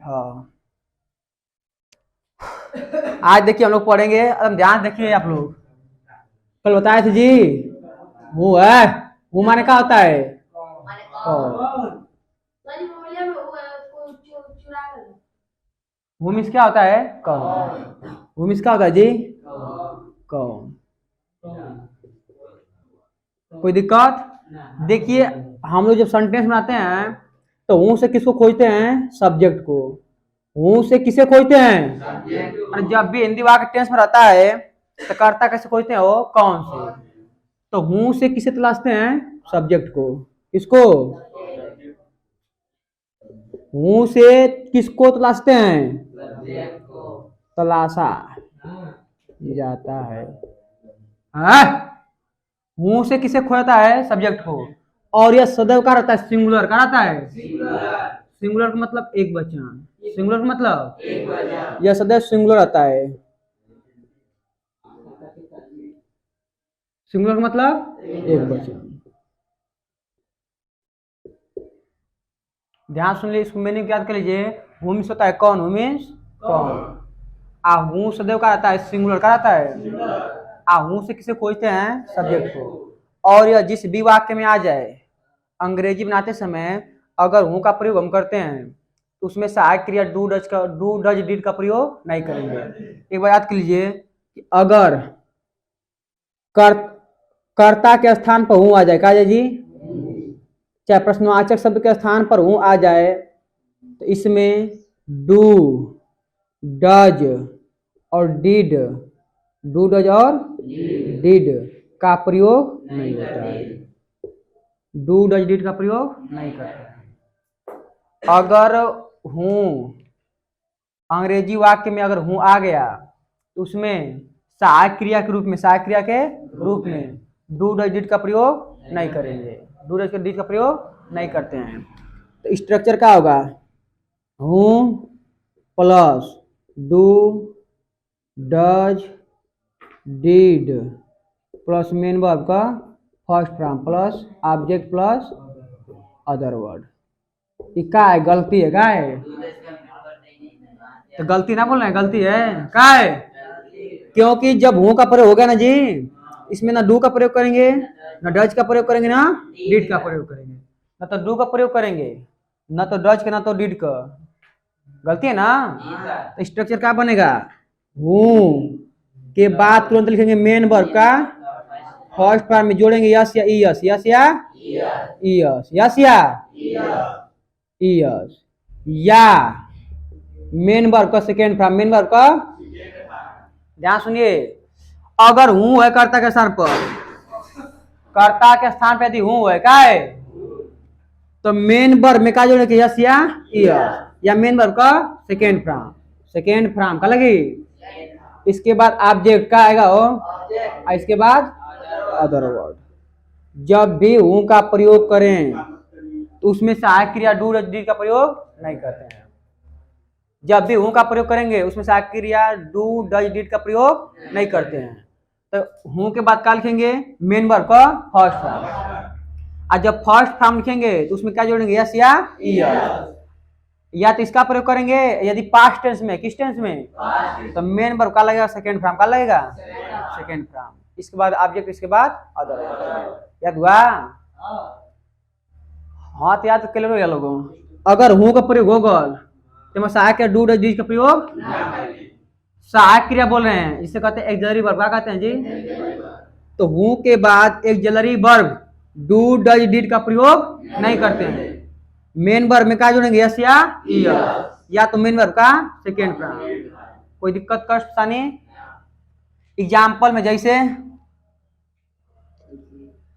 हाँ, आज देखिए हम लोग पढ़ेंगे, एकदम ध्यान देखिए आप लोग। कल बताए थे जी, वो है, वो माने क्या होता है? कौन? वो मीन्स क्या होता है? कौन? वो मीन्स क्या होता है जी? कौन? कोई दिक्कत? देखिए, हम लोग जब सेंटेंस बनाते हैं तो हूँ से किसको खोजते हैं? सब्जेक्ट को। हूँ से किसे खोजते हैं? और जब भी हिंदी वाक्य टेंस में रहता है तो कर्ता कैसे खोजते हैं? वो कौन से। तो हूँ से किसे तलाशते हैं? सब्जेक्ट को। किसको? हूँ से किसको तलाशते हैं? तलाशा जाता है। हूँ से किसे खोजता है? सब्जेक्ट को। और यह सदैव का रहता है? सिंगुलर का रहता है। सिंगुलर का मतलब एक वचन। सिंगुलर का मतलब यह सदैव सिंगुलर रहता है। सिंगुलर का मतलब एक वचन। ध्यान सुन लीजिए, इसको मैंने याद कर लीजिए। हूँ मीन्स होता है कौन। हूँ मीन्स कौन। आ हूँ सदैव का रहता है? सिंगुलर का रहता है। आ हूँ से किसे खोजते हैं? सब्जेक्ट को। और यह जिस भी वाक्य में आ जाए, अंग्रेजी बनाते समय अगर हूँ का प्रयोग हम करते हैं तो उसमें सहायक क्रिया डू डज डिड का प्रयोग नहीं करेंगे। एक बार याद कर लीजिए कि अगर कर, कर्ता के स्थान पर हूँ आ जाए, क्या जी? चाहे प्रश्नवाचक शब्द के स्थान पर हूँ आ जाए तो इसमें डू, डज और डिड, डू डज और डिड का प्रयोग नहीं होता है। डू डज डिड का प्रयोग नहीं करते हैं। अगर हूँ अंग्रेजी वाक्य में अगर हूँ आ गया तो उसमें सहायक क्रिया के रूप में, सहायक क्रिया के रूप में डू डज डिड का प्रयोग नहीं करेंगे। डू डज डिड का प्रयोग नहीं करते हैं। तो स्ट्रक्चर क्या होगा? हूँ plus do does did plus main verb का first form plus object plus other word. ये क्या है? गलती है। क्या है? तो गलती ना बोलना है, गलती है। क्या है? क्योंकि जब हूँ का प्रयोग हो गया ना जी, इसमें ना डू का प्रयोग करेंगे, ना डज का प्रयोग करेंगे, ना डिड का प्रयोग करेंगे। ना तो डू का प्रयोग करेंगे, ना तो डज का, ना तो डिड का। गलती है ना? तो स्ट्रक्चर क्या बनेगा? हूँ के बाद तुरंत लिखेंगे मेन वर्ब का फर्स्ट फॉर्म में जोड़ेंगे यस या ईएस। यस या ईएस। यस या ईएस। या मेन वर्ब का सेकेंड फॉर्म। मेन वर्ब का, ध्यान सुनिए, अगर हूँ है कर्ता के स्थान पर, कर्ता के स्थान पे यदि हूँ है, क्या है? तो मेन वर्ब में क्या जोड़ेंगे? यस या ईएस। या मेन वर्ब का सेकेंड फॉर्म। सेकेंड फॉर्म का लगी। इसके बाद ऑब्जेक्ट का आएगा हो, इसके बाद अदर वर्ड। जब भी हूँ का प्रयोग करें तो उसमें सहायक क्रिया डू डज डिड का प्रयोग नहीं करते हैं। जब भी हूँ का प्रयोग करेंगे उसमें सहायक क्रिया डू डज डिड का प्रयोग नहीं करते हैं। तो हूँ के बाद क्या लिखेंगे? मेन वर्ब का फर्स्ट फॉर्म। और जब फर्स्ट फॉर्म लिखेंगे तो उसमें क्या जोड़ेंगे? यस या ईएस। या तो इसका प्रयोग करेंगे यदि पास्ट टेंस में। किस टेंस में? तो मेन वर्ब का लगेगा, सेकेंड फॉर्म का लगेगा, सेकेंड फॉर्म। इसके बाद ऑब्जेक्ट, इसके बाद अदर। याद हुआ? हाँ तो याद कर लो लोगों। अगर हूँ का प्रयोग हो गल तो सहायक क्रिया डू डज डिड का प्रयोग, सहायक क्रिया बोल रहे हैं जिसे कहते हैं एक्सिलरी वर्ब। क्या कहते हैं जी? तो हूँ के बाद axillary verb do does did का प्रयोग नहीं करते हैं। मेन वर्ब में क्या जोड़ेंगे? यस या ईएस। या तो मेन वर्ब का सेकेंड फॉर्म। कोई दिक्कत कष्ट सानी? एग्जाम्पल में जैसे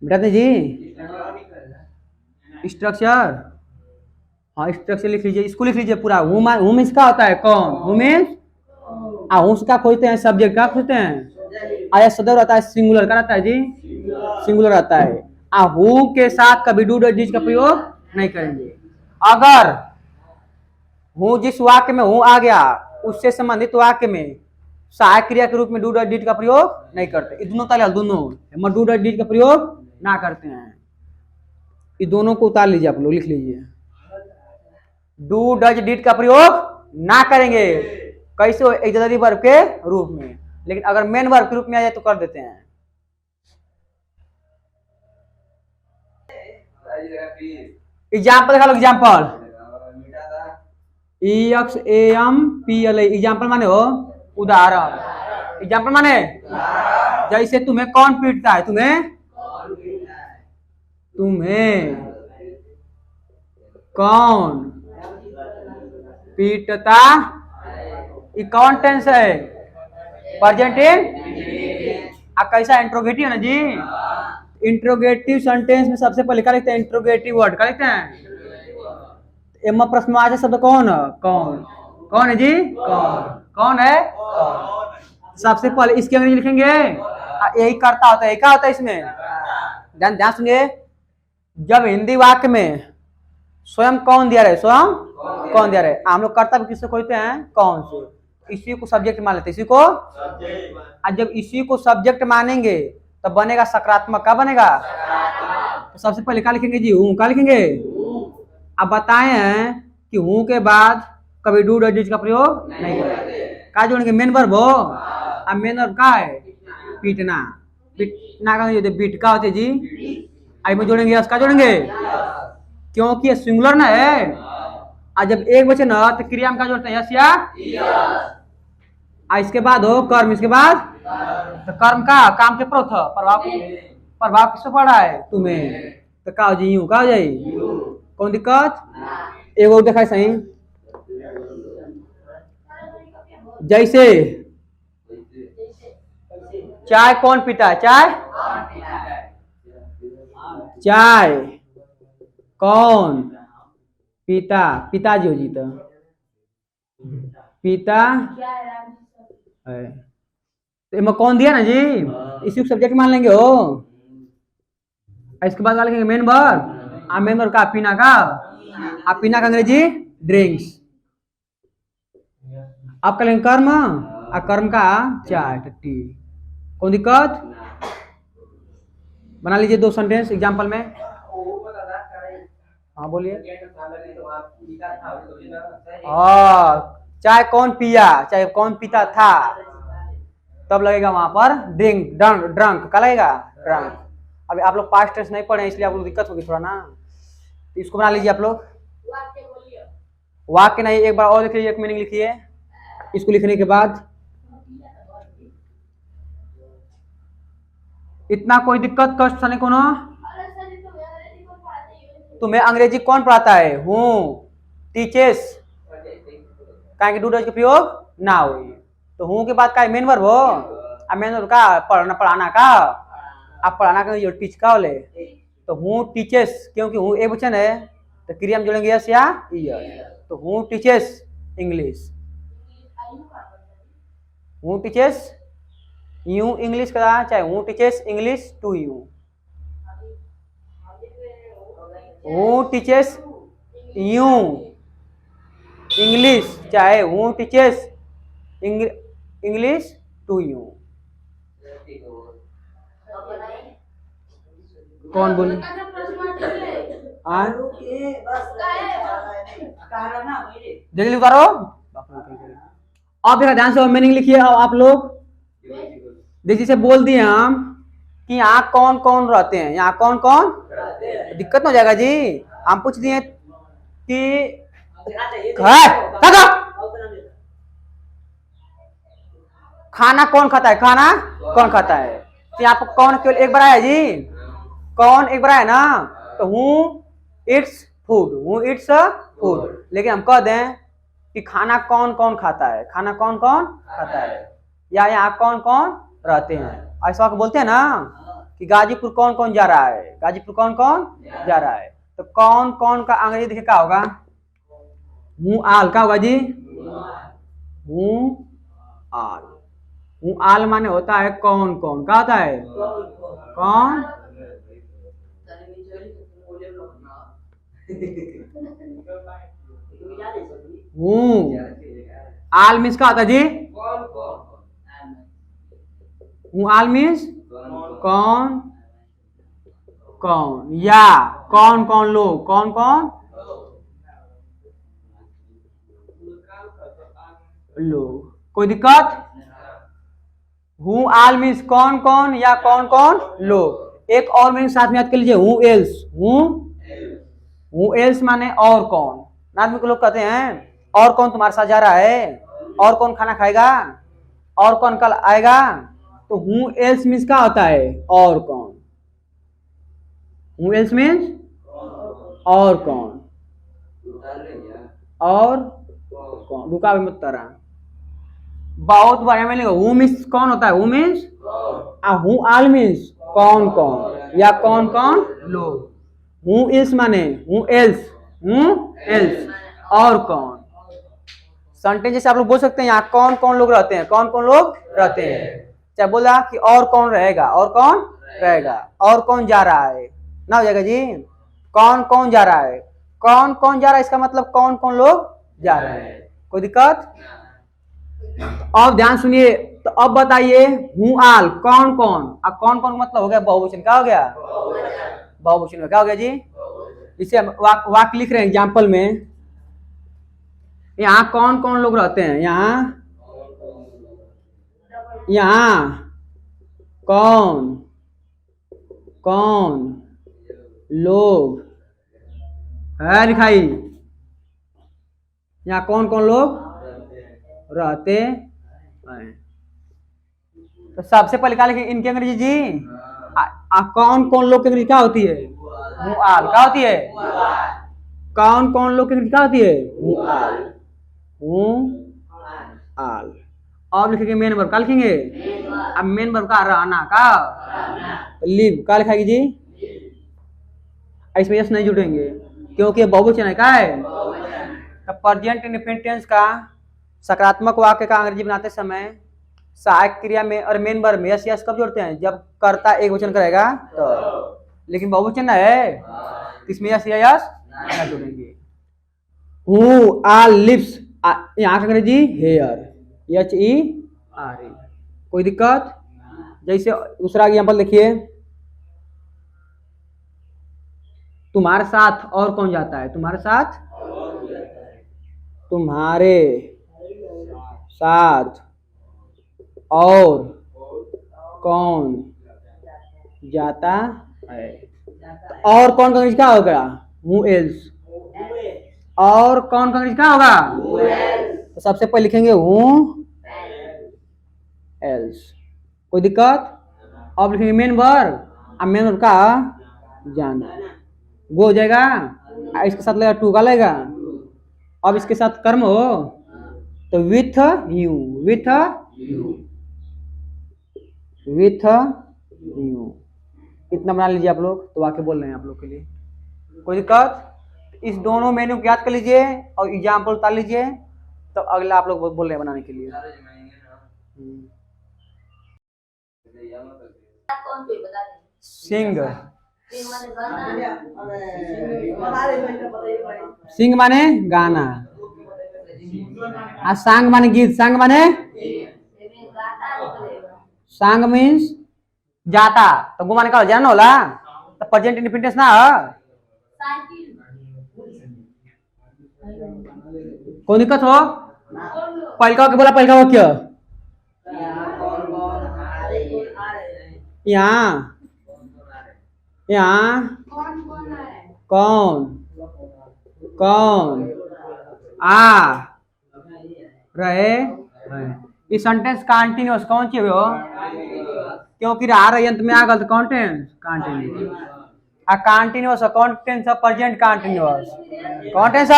बताते जी स्ट्रक्चर। हाँ स्ट्रक्चर लिख लीजिए, इसको लिख लीजिए पूरा। हूँ मीन्स क्या होता है? कौन। हूँ मीन्स हूँ का खोजते हैं सब्जेक्ट। का खोजते हैं? आया सदैव रहता है सिंगुलर का रहता है जी, सिंगुलर रहता है। हूँ के साथ कभी डू डज डिड का प्रयोग नहीं करेंगे। अगर हूँ जिस वाक्य में हूँ आ गया उससे संबंधित वाक्य में सहायक क्रिया के रूप में डू डज डिड का प्रयोग नहीं करते। ये दोनों ताले दोनों डू डज डिड का प्रयोग ना करते हैं। ये दोनों को उतार लीजिए आप लोग, लिख लीजिए। डू डज डिड का प्रयोग ना करेंगे। कैसे हो? एक्सिलरी वर्ब के रूप में। लेकिन अगर मेन वर्ब के रूप में आ जाए तो कर देते हैं। एग्जाम्पल देखा लो, एग्जाम्पल EXAMPL एग्जाम्पल माने हो उदाहरण। एग्जाम्पल माने जैसे तुम्हें कौन पीटता है, तुम्हें कौन पीटता, ये कौन टेंस है, प्रेजेंट इन। अब कैसा इंट्रोगेटिव है ना जी, इंट्रोगेटिव सेंटेंस में सबसे पहले क्या लिखते हैं, इंट्रोगेटिव वर्ड क्या लिखते हैं, एम प्रश्नवाचक शब्द कौन, कौन है जी, कौन है, सबसे पहले इसके अंग्रेजी लिखेंगे। यही करता होता है, क्या होता है इसमें, ध्यान ध्यान सुनिए। जब हिंदी वाक्य में स्वयं कौन दिया रहे, स्वयं कौन दिया रहे, हम लोग कर्ता भी किससे खोजते हैं, कौन से, इसी को सब्जेक्ट मान लेते, इसी को। और जब इसी को सब्जेक्ट मानेंगे तो बनेगा सकारात्मक, क्या बनेगा, तो सबसे पहले क्या लिखेंगे जी, हूं, क्या लिखेंगे। अब बताए हैं कि हूं के बाद कभी डू डज डिड का प्रयोग नहीं करेंगे, क्या जोड़ेंगे, मेन वर्ब हो। अब मेन वर्ब का है पीटना, पीटना का बीट का होते जी, आई में जोड़ेंगे यस, का जोड़ेंगे, क्योंकि ये सिंगुलर ना है। और जब एक बचे ना तो क्रिया में क्या जोड़ते हैं, यस या। इसके बाद हो कर्म, इसके बाद तो कर्म का काम के प्रभाव किससे पड़ रहा है, तुम्हें, तो का हो जी, यूं का हो जाए, कौन दिक्कत। एगो देखा सही, जैसे चाय कौन पीता है, चाय कौन पीता, पिताजी हो जी, तो पिता है, तो इनमें कौन दिया ना जी, इसी को सब्जेक्ट मान लेंगे हो। इसके बाद लिखेंगे मेन वर्ब, मेन वर्ब का पीना का, आप पीना का अंग्रेजी ड्रिंक्स। आप करेंगे कर्म, कर्म का चाय टी, कौन दिक्कत। बना लीजिए दो सेंटेंस एग्जांपल में। हाँ बोलिए। चाय कौन पिया, चाहे कौन पीता था, तब लगेगा वहां पर ड्रिंक, ड्रंक क्या लगेगा, ड्रंक। अभी आप लोग पास्ट टेंस नहीं पढ़े इसलिए आप लोग दिक्कत होगी थोड़ा ना, इसको बना लीजिए आप लोग। वाक्य नहीं, एक बार और लिख लीजिए, एक मीनिंग लिखिए। इसको लिखने के बाद इतना कोई दिक्कत कष्ट नहीं कोनो, तुम्हें अंग्रेजी कौन पढ़ाता है, हूँ, टीचर्स, कहेंगे डू डज का प्रयोग ना हो, तो हूँ के बाद का मेन वर्ब हो, अब मेन वर्ब का पढ़ाना का, आप पढ़ाना का टीच का बोले, तो हूँ टीचर्स, क्योंकि हूँ एक वचन है तो क्रिया में जोड़ेंगे यस या ईयर, तो हूँ टीचर्स इंग्लिश, हूँ टीचर्स यू इंग्लिश का, चाहे हूँ टीचर्स इंग्लिश टू यू, हूँ टीचर्स यू इंग्लिश, चाहे हूँ टीचर्स इंग्लिश टू यू। कौन बोले, जल्दी उतारो। आप देखा ध्यान से मीनिंग लिखिए। आप लोग देखिए, से बोल दिए हम कि यहाँ कौन कौन रहते हैं, यहाँ कौन कौन, दिक्कत हो जाएगा जी। हम पूछ दिए कि खाना कौन खाता है, खाना कौन खाता है, तो यहाँ पर कौन केवल एक बार आया जी, कौन एक बार आया ना, तो हूँ इट्स फूड, हूँ इट्स फूड, लेकिन हम कह दें कि खाना कौन कौन खाता है, खाना कौन कौन खाता है, या यहाँ कौन कौन रहते हैं। ऐसा बोलते हैं ना कि गाजीपुर कौन कौन जा रहा है, गाजीपुर कौन कौन जा रहा है, तो कौन कौन का अंग्रेजी देखिए क्या होगा, हूँ आल, क्या होगा जी, हूँ आल, हूँ आल माने होता है कौन कौन, क्या होता है कौन, हूँ आल मीन्स क्या होता है जी, हूँ आल मीन्स कौन कौन, या कौन कौन लोग, कौन कौन, लोग। कोई दिक्कत? हु आल मीन्स कौन कौन या कौन कौन लोग। एक और मीनिंग साथ में याद कर लीजिए, हु एल्स। हु एल्स माने और कौन। आदमी को लोग कहते हैं और कौन तुम्हारे साथ जा रहा है, और कौन खाना खाएगा, और कौन कल आएगा। तो हु एल्स मीन्स क्या होता है, और कौन। हु एल्स मीन्स और कौन, और कौन। रुका भी मत तारा, बहुत बढ़िया में लिखो। हु मीन्स कौन होता है, who means, who all means कौन कौन या कौन कौन लोग। हु एल्स माने हु एल्स और कौन। सेंटेंस जैसे आप लोग बोल सकते हैं, यहाँ कौन कौन लोग रहते हैं, कौन कौन लोग रहते हैं। चाहे बोला कि और कौन रहेगा, और कौन रहेगा, और कौन जा रहा है ना, हो जाएगा जी। कौन कौन जा रहा है, कौन कौन जा रहा है, इसका मतलब कौन कौन लोग जा रहे हैं। कोई दिक्कत? अब ध्यान सुनिए, तो अब बताइए हु आल कौन कौन। अब कौन कौन मतलब हो गया बहुवचन। क्या हो गया? बहुवचन में क्या हो गया जी। इसे वाक्य लिख रहे हैं एग्जाम्पल में। यहाँ कौन कौन लोग रहते हैं, यहाँ कौन कौन लोग है लिखाई। यहाँ कौन कौन लोग रहते हैं। तो सबसे पहले क्या लिखे इनके अंग्रेजी जी। कौन कौन लोग की अंग्रेजी क्या होती है, हु आल। क्या होती है, कौन कौन लोग की अंग्रेजी क्या होती है, हु आल। हु आल। अब लिखेंगे मेन वर्ब। क्या लिखेंगे? अब मेन वर्ब का रहना का लिव। क्या लिखाएगी जी? इसमें यस नहीं जुड़ेंगे क्योंकि बहुवचन है। क्या है? तो प्रेजेंट इंडेफिनिट टेंस का सकारात्मक वाक्य का अंग्रेजी बनाते समय सहायक क्रिया में और मेन वर्ब में यस यस कब जोड़ते हैं, जब कर्ता एक वचन करेगा तो। लेकिन बहुवचन है इसमें यस यस नहीं जोड़ेंगे। हु आल लिव्स, यहाँ का अंग्रेजी हेयर, HERE। कोई दिक्कत? जैसे दूसरा एग्जाम्पल देखिए, तुम्हारे साथ और कौन जाता है, तुम्हारे साथ, तुम्हारे साथ और कौन जाता है। और कौन का अंग्रेजी क्या होगा, हु एल्स। और कौन का अंग्रेजी क्या होगा, तो सबसे पहले लिखेंगे हु एल्स। कोई दिक्कत? अब लिखेंगे मेन वर्ब। अब मेन वर्ब का जाना, वो हो जाएगा। इसके साथ लगेगा टू का लगेगा। अब इसके साथ कर्म हो तो विथ यू, विथ यू। इतना बना लीजिए आप लोग, तो आके बोल रहे हैं आप लोग के लिए। कोई दिक्कत? इस दोनों मेन्यू को याद कर लीजिए और एग्जाम्पल उतार लीजिए, तो अगला आप लोग बोल रहे हैं बनाने के लिए। सिंग, सिंग माने गाना, आ सांग माने गीत। सांग माने, सांग मीन्स जाता, तो गो माने का जाना होला, तो प्रेजेंट इंडेफिनिट ना है। कोई दिक्कत हो? पहल का बोला, पहल का वाक्य यहाँ कौन कौन आ रहे हैं। इस सेंटेंस कंटिन्यूअस कौन सी हो, क्योंकि रहा रही अंत में आ गल तो कॉन्टेंस कंटिन्यूअस। आ कंटिन्यूअस कॉन्टेंस प्रेजेंट कंटिन्यूअस कॉन्टेंस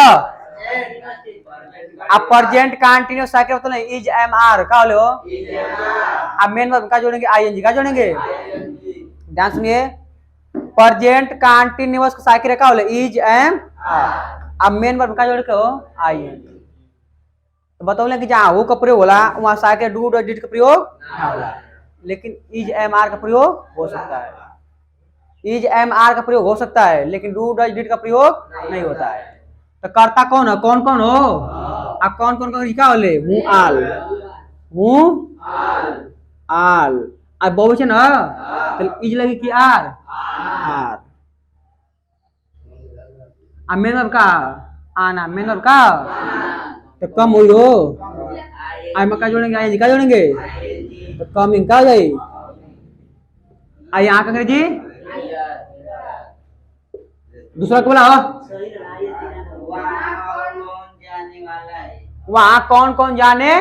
अब प्रेजेंट कंटिन्यूअस साइकिल मतलब इज एम आर का लो। अब मेन वर्ब का जोड़ेंगे आईएनजी का जोड़ेंगे। ध्यान सुनिए, प्रेजेंट कंटिन्यूअस साइकिल का इज एम आर। अब मेन वर्ब का जोड़ के हो आईएनजी। तो बतौले कि जहाँ हु का प्रयोग होला वहाँ साइकिल डू डिड का प्रयोग ना होला, लेकिन इज एम आर का प्रयोग हो सकता है। इज एम आर का प्रयोग हो सकता है लेकिन डू डिड का प्रयोग नहीं होता है। तो कर्ता कौन है, कौन कौन हो, अब कौन कौन का होले, हु आल, हु आल। अब बहुवचन है तो इज लगी कि आर, आर। अब मेन वर्ब का आना, मेन वर्ब का तो कम हुई हो, आई में क्या जोड़ेंगे, आई क्या जोड़ेंगे, तो कमिंग क्या हो जाए, आई यहाँ का जी। दूसरा को बोला वहाँ कौन कौन जाने,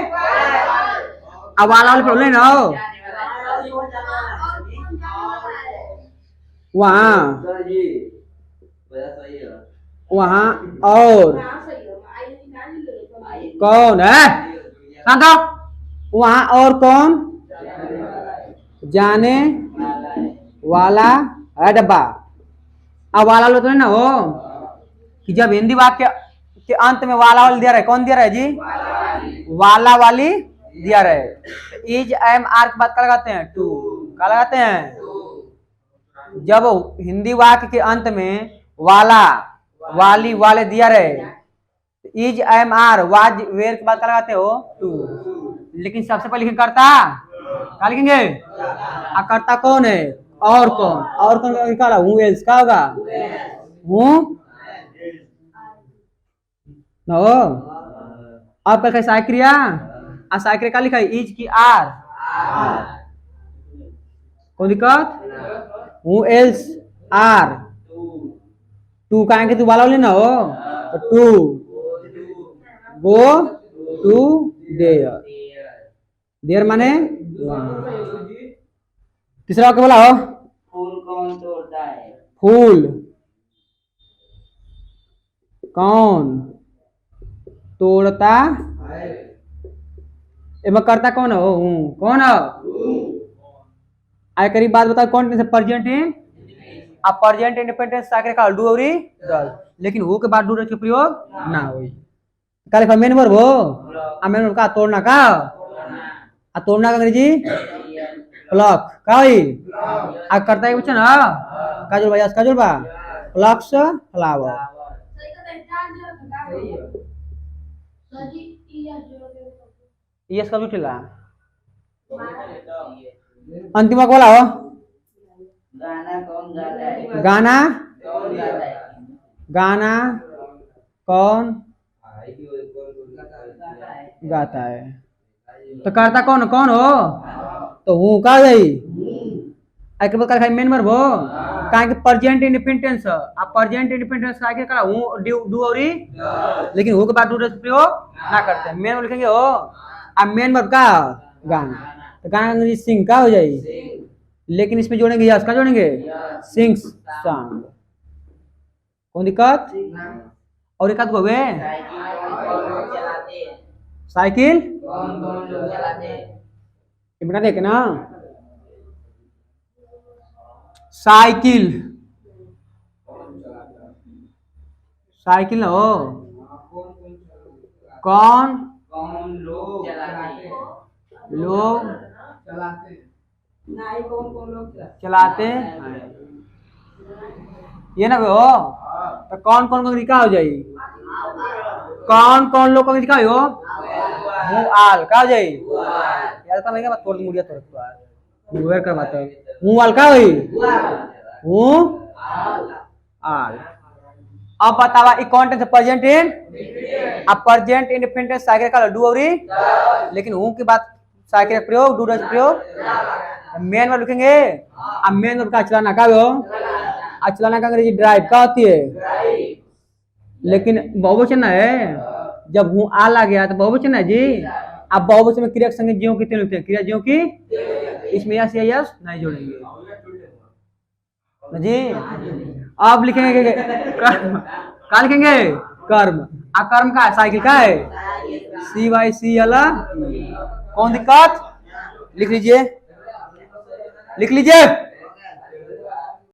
अब वाला वाले प्रॉब्लम ना हो वहाँ, वहाँ और कौन है, शांत हो, वहाँ और कौन जाने वाला है डब्बा। अब वाला वाले तो नहीं ना हो कि जब हिंदी वाक्य के अंत में वाला वाली दिया रहे, कौन दिया रहे जी, वाला वाली दिया रहे। इज एम आर की बात क्या लगाते हैं, टू, क्या लगाते हैं, जब हिंदी वाक्य के अंत में वाला वाली वाले दिया रहे, is M R was where की बात क्या लगाते हो, टू। लेकिन सबसे पहले लिखेंगे करता, क्या लिखेंगे, करता कौन है, और कौन निकाला, हूँ एल्स क्या होगा, हूँ ना हो। अब क्या सहायक क्रिया, सहायक क्रिया क्या लिखा है, इज की आर, कोई दिक्कत, हूँ एल्स आर, टू कहेंगे तू वाला वाली ना हो, तो to go to there, there माने तीसरा वाक्य बोला हो, फूल कौन तोड़ता है, फूल कौन तोड़ता है, एम करता कौन हो, हूँ कौन हो, आय करीब बात बताओ कौन से प्रेजेंट इन, अब प्रेजेंट इंडिपेंडेंस आके रखा डू और डज, लेकिन वो के बाद डू के प्रयोग ना होई, क्या लिखा मेन वर्ब हो, मेन वर्ब का तोड़ना का, तोड़ना का अंग्रेजी प्लक का होई, आ करता है क्वेश्चन हां काजल भाई काजल बा प्लक्स फ्लावर, यस का जुटिला अंतिम वाक्य बोला हो, गाना कौन गाता है, गाना गाना कौन गाता है, तो करता कौन कौन हो, तो हूँ का गई, आके बाद का मेन वर्ब हो, काहे कि प्रेजेंट इंडिपेंडेंस, अब प्रेजेंट इंडिपेंडेंस का आगे करा हूँ डू और लेकिन हूँ के बाद डू प्रयोग ना करते हैं, मेन लिखेंगे हो, अब मेन वर्ब का गाना, तो गाना अंग्रेजी सिंग का हो जाएगी, लेकिन इसमें जोड़ेंगे यस का जोड़ेंगे, सिंग्स सॉन्ग, कौन दिक्कत, और एक हो गए साइकिल बना देखे ना, साइकिल साइकिल ना हो, कौन लोग चलाते ये ना हो, तो कौन कौन को लिखा हो जाएगी, कौन कौन लोग को लिखा हो, हूँ आल का हो जाए, यार का मैं तोड़ मुड़िया तोड़ तो वेर का बात है, हूँ आल का होई, हूँ आल। अब बतावा ई कौन टेंस प्रेजेंट इन, अब प्रेजेंट इंडिपेंडेंट साइकिल का डू और लेकिन हूँ की बात साइकिल प्रयोग डू डज प्रयोग, मेन वर्ब लिखेंगे, अब मेन वर्ब का चलाना का हो, चलाना का अंग्रेजी ड्राइव का होती है, लेकिन बहुवचन है, जब हूँ आल आ गया तो बहुवचन है जी, अब बहुवचन में क्रिया के संगे ज्यों की लिखते हैं, क्रिया ज्यों की, इसमें यस या यस नहीं जोड़ेंगे जी। अब लिखेंगे कर्म, क्या लिखेंगे कर्म, कर्म का साइकिल का है CYCL, कौन दिक्कत, लिख लीजिए लिख लीजिए।